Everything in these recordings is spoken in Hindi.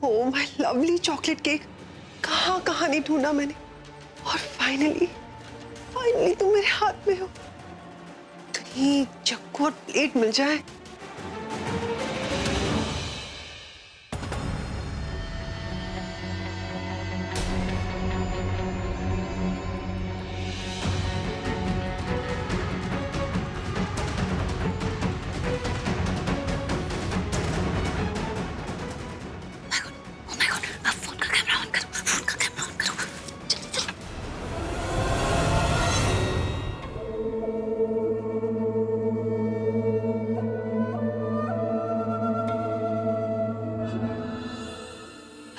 Oh my lovely chocolate cake, कहाँ कहाँ नहीं ढूंढा मैंने, और फाइनली फाइनली तुम मेरे हाथ में हो। कहीं चक्कू और प्लेट मिल जाए।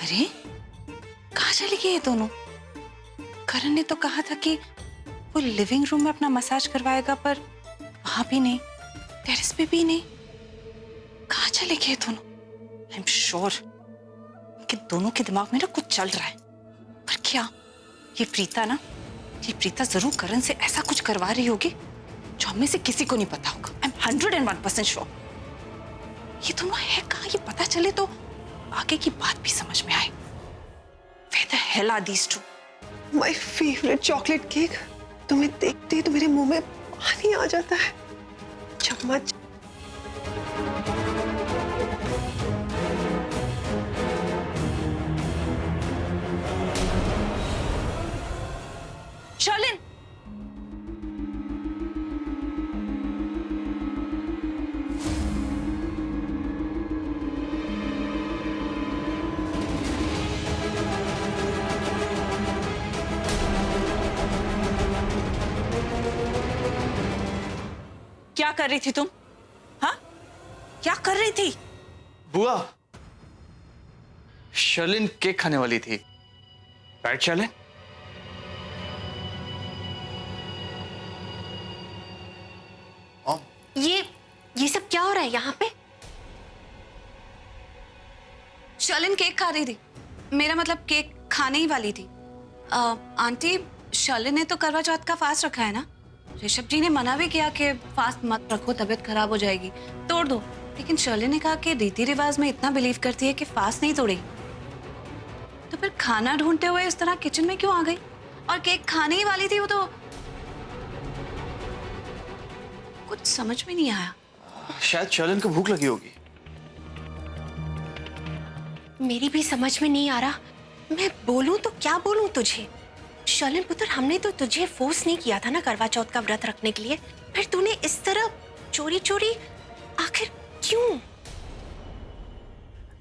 अरे कहाँ चले गए ये दोनों? करण ने तो कहा था कि वो लिविंग रूम में अपना मसाज करवाएगा, पर वहां भी नहीं, टेरेस पे भी नहीं। कहाँ चले गए दोनों? आई एम श्योर कि दोनों के दिमाग में ना कुछ चल रहा है। पर क्या ये प्रीता जरूर करण से ऐसा कुछ करवा रही होगी जो हमें से किसी को नहीं पता होगा। I am 101% sure. ये दोनों है कहाँ, ये पता चले तो आगे की बात भी समझ में आए। Where the hell are these two? My favourite chocolate cake, तुम्हें देखते ही तो मेरे मुंह में पानी आ जाता है। चम्मच। शर्लिन, क्या कर रही थी तुम? हाँ, क्या कर रही थी? बुआ, शर्लिन केक खाने वाली थी। राइट शर्लिन? ये सब क्या हो रहा है यहाँ पे? शर्लिन केक खा रही थी। मेरा मतलब केक खाने ही वाली थी। आंटी, शर्लिन ने तो करवा चौथ का फास्ट रखा है ना? ऋषभ जी ने मना भी किया कि फास्ट मत रखो, तबीयत खराब हो जाएगी, तोड़ दो। लेकिन शर्लिन ने कहा कि रीति रिवाज में इतना बिलीव करती है कि फास्ट नहीं तोड़ेगी। तो फिर खाना ढूंढते हुए इस तरह किचन में क्यों आ गई? और केक खाने ही वाली थी वो तो। कुछ समझ में नहीं आया। शायद शर्लिन को भूख लगी होगी। मेरी भी समझ में नहीं आ रहा। मैं बोलूं तो क्या बोलूं तुझे? शर्लिन पुत्र, हमने तो तुझे फोर्स नहीं किया था ना करवा चौथ का व्रत रखने के लिए। फिर तूने इस तरह चोरी चोरी आखिर क्यों?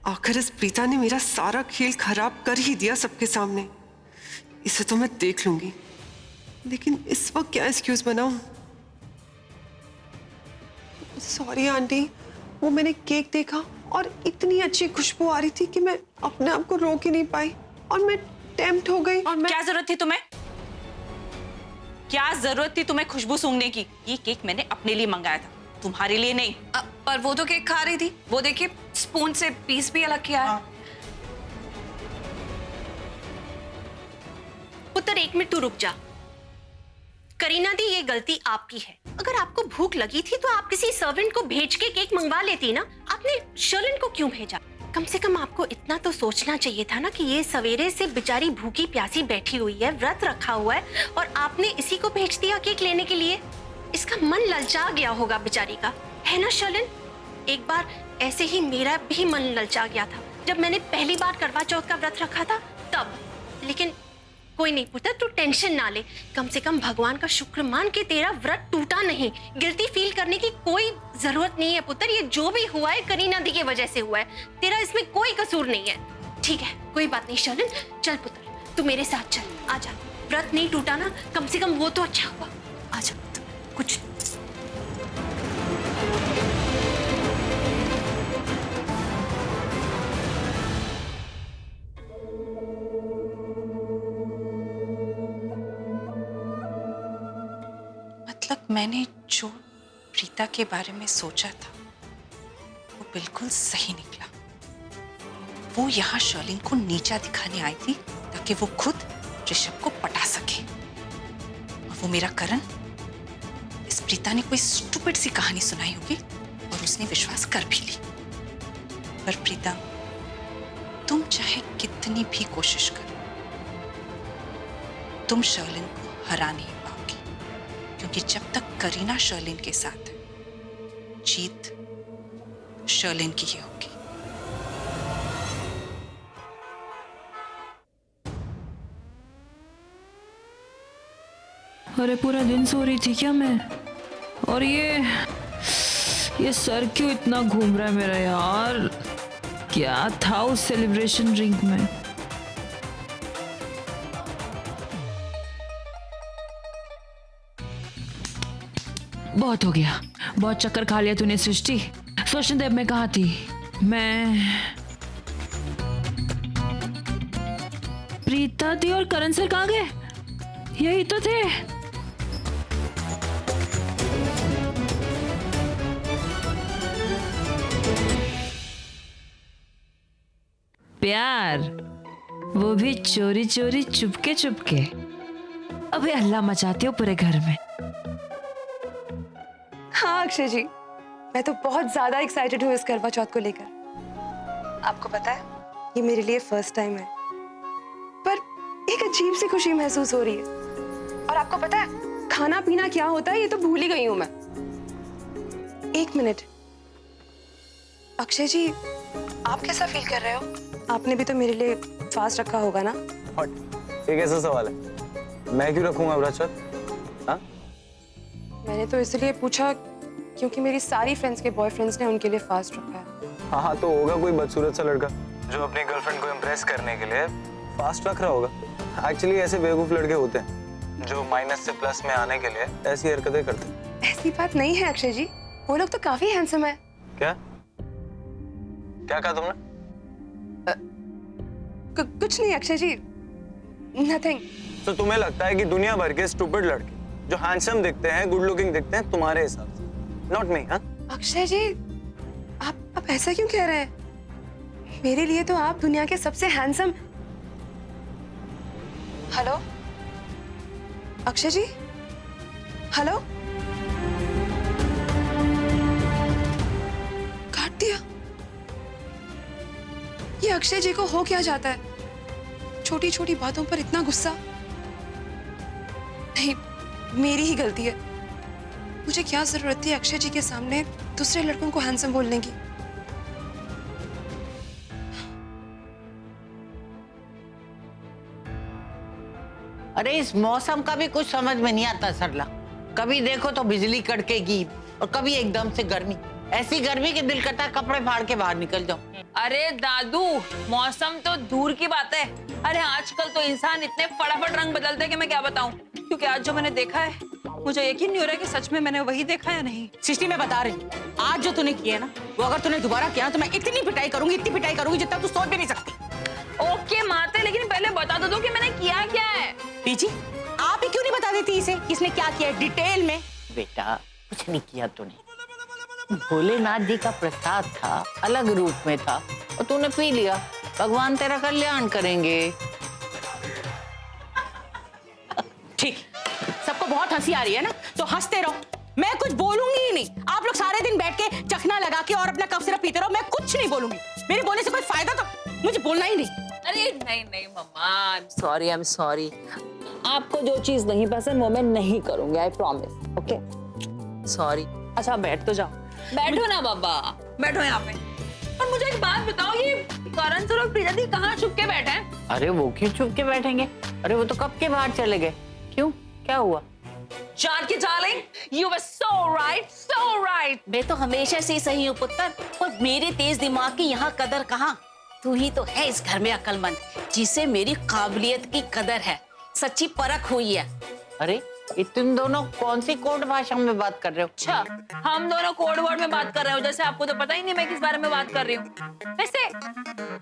आखिर इस प्रीता ने मेरा सारा खेल खराब कर ही दिया सबके सामने। इसे तो मैं देख लूंगी, लेकिन इस वक्त क्या एक्सक्यूज बनाऊं? सॉरी आंटी, वो मैंने केक देखा और इतनी अच्छी खुशबू आ रही थी कि मैं अपने आप को रोक ही नहीं पाई और मैं टेम्प्ट हो गई। और मैं क्या जरूरत थी तुम्हें? क्या जरूरत थी तुम्हें खुशबू सूंघने की? ये केक मैंने अपने लिए मंगाया था, तुम्हारे लिए नहीं। पर वो तो केक खा रही थी। वो देखिए, स्पून से पीस भी अलग किया है। पुत्र, 1 मिनट तू रुक जा। करीना दी, ये गलती आपकी है। अगर आपको भूख लगी थी तो आप किसी सर्वेंट को भेज के केक मंगवा लेती ना। आपने शर्लिन को क्यों भेजा? कम से कम आपको इतना तो सोचना चाहिए था ना कि ये सवेरे से बेचारी भूखी प्यासी बैठी हुई है, व्रत रखा हुआ है, और आपने इसी को भेज दिया केक लेने के लिए। इसका मन ललचा गया होगा बेचारी का, है ना शर्लिन? एक बार ऐसे ही मेरा भी मन ललचा गया था जब मैंने पहली बार करवा चौथ का व्रत रखा था तब। लेकिन कोई नहीं पुत्र, तू टेंशन ना ले। कम से कम भगवान का शुक्र मान के तेरा व्रत टूटा नहीं। गिल्टी फील करने की कोई जरूरत नहीं है पुत्र। ये जो भी हुआ है करीना दी की वजह से हुआ है। तेरा इसमें कोई कसूर नहीं है। ठीक है, कोई बात नहीं शर्लिन। चल पुत्र, तू मेरे साथ चल, आजा। व्रत नहीं टूटा ना, कम से कम वो तो अच्छा हुआ। आजा पुत्र, कुछ मैंने जो प्रीता के बारे में सोचा था वो बिल्कुल सही निकला। वो यहाँ शर्लिन को नीचा दिखाने आई थी ताकि वो खुद ऋषभ को पटा सके। और वो मेरा करण, इस प्रीता ने कोई स्टूपिड सी कहानी सुनाई होगी और उसने विश्वास कर भी ली। पर प्रीता, तुम चाहे कितनी भी कोशिश करो, तुम शर्लिन को हरा नहीं पाओगी, क्योंकि जब तक करीना शर्लिन के साथ है, जीत शर्लिन की ही होगी। अरे पूरा दिन सो रही थी क्या मैं? और ये सर क्यों इतना घूम रहा है मेरा यार? क्या था उस सेलिब्रेशन ड्रिंक में? बहुत हो गया, बहुत चक्कर खा लिया तूने सृष्टि। सोचने दे, मैं कहाँ थी? मैं प्रीता दी और करण सर कहाँ गए? यही तो थे। प्यार, वो भी चोरी चोरी चुपके चुपके। अबे अल्लाह मचाते हो पूरे घर में। हाँ अक्षय जी, मैं तो बहुत ज्यादा एक्साइटेड हूँ इस करवा चौथ को लेकर। आपको पता है, ये मेरे लिए फर्स्ट टाइम है, पर एक अजीब सी खुशी महसूस हो रही है। और आपको पता है खाना पीना क्या होता है, ये तो भूल ही गई हूँ मैं। एक मिनट, अक्षय जी आप कैसा फील कर रहे हो? आपने भी तो मेरे लिए फास्ट रखा होगा ना? ये कैसा सवाल है? मैं क्यों रखूंगा व्रत? हाँ, मैंने तो इसलिए पूछा क्योंकि मेरी सारी फ्रेंड्स के बॉयफ्रेंड्स ने उनके लिए फास्ट रखा है। हाँ तो होगा कोई बदसूरत सा लड़का जो अपनी गर्लफ्रेंड को इम्प्रेस करने के लिए फास्ट रख रहा होगा। एक्चुअली ऐसे बेवकूफ लड़के होते हैं जो माइनस से प्लस में आने के लिए ऐसी हरकतें करते हैं। ऐसी बात नहीं है अक्षय जी, वो लोग तो काफी हैंडसम है। क्या क्या कहा तुमने? कुछ नहीं अक्षय जी, नथिंग। तो तुम्हें लगता है कि दुनिया भर के स्टूपिड लड़के जो हैंडसम दिखते हैं, गुड लुकिंग दिखते हैं तुम्हारे हिसाब से, नॉट मी? हाँ अक्षय जी, आप ऐसा क्यों कह रहे हैं? मेरे लिए तो आप दुनिया के सबसे हैंडसम। हेलो अक्षय जी, हेलो। काट दिया। ये अक्षय जी को हो क्या जाता है? छोटी छोटी बातों पर इतना गुस्सा। नहीं, मेरी ही गलती है। मुझे क्या जरूरत थी अक्षय जी के सामने दूसरे लड़कों को हैंडसम बोलने की? अरे इस मौसम का भी कुछ समझ में नहीं आता सरला। कभी देखो तो बिजली कड़केगी और कभी एकदम से गर्मी। ऐसी गर्मी कि दिल करता है कपड़े फाड़ के बाहर निकल जाओ। अरे दादू, मौसम तो दूर की बात है। अरे आजकल तो इंसान इतने फटाफट रंग बदलते हैं कि मैं क्या बताऊं। क्योंकि आज जो मैंने देखा है, मुझे यकीन नहीं हो रहा है कि सच में मैंने वही देखा या नहीं। सृष्टि मैं बता रही हूँ, आज जो तूने किया ना, वो अगर तूने दोबारा किया तो मैं इतनी पिटाई करूंगी जितना तू सोच भी नहीं सकती। ओके माते, लेकिन पहले बता दो कि मैंने किया क्या है। पीची, आप ही क्यों नहीं बता देती इसे किसने क्या किया डिटेल में? बेटा कुछ नहीं किया तूने, भोलेनाथ जी का प्रसाद था, अलग रूप में था और तूने पी लिया। भगवान तेरा कल्याण करेंगे। ठीक, सबको बहुत हंसी आ रही है ना, तो हंसते रहो, मैं कुछ बोलूंगी ही नहीं। आप लोग सारे दिन बैठ के चखना लगा के और अपना कप सिरप पीते रहो, मैं कुछ नहीं बोलूंगी। मेरे बोलने से कोई फायदा तो मुझे बोलना ही नहीं। अरे नहीं मम्मा, आई एम सॉरी। आपको जो चीज नहीं पसंद वो मैं नहीं करूंगी, आई प्रॉमिस। Okay sorry. अच्छा बैठ तो जाओ। बैठो ना बाबा, बैठो यहाँ पे। और मुझे एक बात बताओ, ये करण सर और प्रीता दी कहाँ छुप के बैठे हैं? अरे वो क्यों छुप के बैठेंगे? अरे वो तो कब के बाहर चले गए। क्यों, क्या हुआ? जान की darling, you were so right. मैं तो हमेशा से सही हूँ पुत्र, और मेरे तेज दिमाग की यहाँ कदर कहाँ? तू ही तो है इस घर में अक्लमंद, जिसे मेरी काबिलियत की कदर है, सच्ची परख हुई है। अरे ये तुम दोनों कौन सी कोड भाषा में बात कर रहे हो? अच्छा, हम दोनों कोड वर्ड में बात कर रहे हो, जैसे आपको तो पता ही नहीं मैं किस बारे में बात कर रही हूँ। वैसे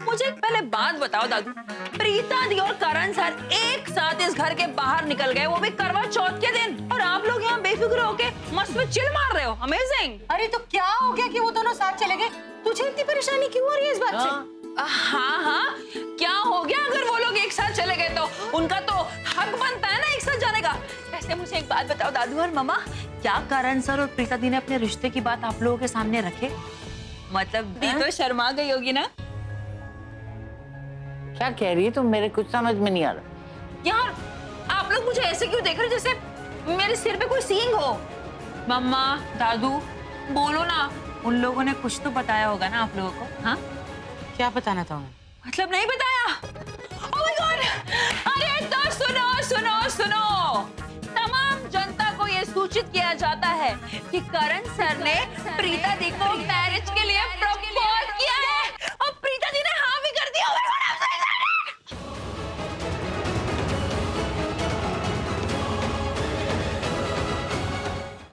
मुझे एक पहले बात बताओ दादू, प्रीता दी और करण सर एक साथ इस घर के बाहर निकल गए, वो भी करवा चौथ के दिन, और आप लोग यहाँ बेफिक्र होके मस्त में चिल मार रहे हो। अमेजिंग। अरे तो क्या हो गया कि वो दोनों साथ चले गए? तुझे इतनी परेशानी क्यों हो रही है इस बात से? हाँ, क्या हो गया अगर वो लोग एक साथ चले गए? तो उनका तो हक बनता है ना एक साथ जाने का। वैसे मुझे एक बात बताओ दादू और मम्मा, क्या करण सर और प्रीता दी ने अपने रिश्ते की बात आप लोगों के सामने रखे? मतलब दी तो शर्मा गई होगी ना? क्या कह रही है तुम? मेरे कुछ समझ में नहीं आ रहा। यार आप लोग मुझे ऐसे क्यों देख रहे हो जैसे मेरे सिर पे कोई सींग हो? मम्मा, दादू, बोलो ना। उन लोगों ने कुछ तो बताया होगा ना आप लोगों को? हाँ, क्या बताना था उन्हें? मतलब नहीं बताया? Oh my God! अरे तो सुनो सुनो सुनो, तमाम जनता को ये सूचित किया जाता है कि करण सर ने प्रीता दी को मैरिज के लिए